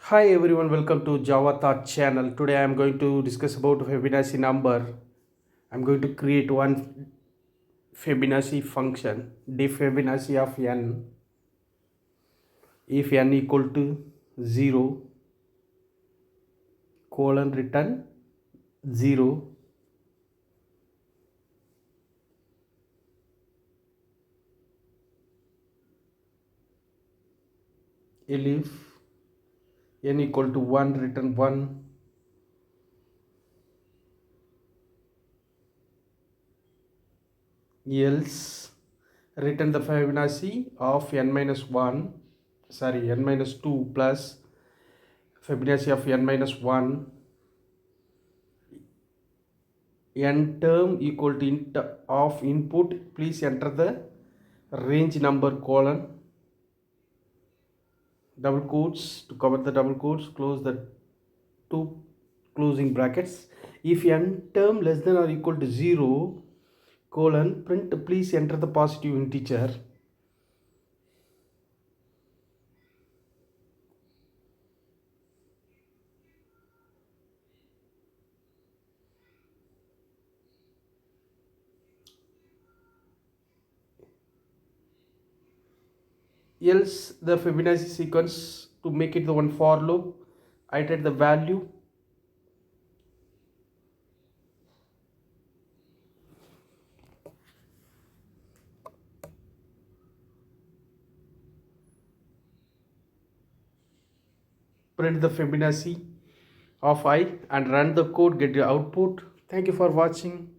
Hi everyone, welcome to Java Thought channel. Today I am going to discuss about Fibonacci number. I'm going to create one Fibonacci function, the Fibonacci of n. If n equal to 0, colon return 0. If n equal to 1, return 1. Else return the Fibonacci of n minus 1, n minus 2 plus Fibonacci of n minus 1. N term equal to int of input. Please enter the range number colon double quotes. To cover the double quotes, close the two closing brackets. If n term less than or equal to 0, colon print, please enter the positive integer. Else the Fibonacci sequence, to make it the one for loop, iterate the value. Print the Fibonacci of I and run the code, get the output. Thank you for watching.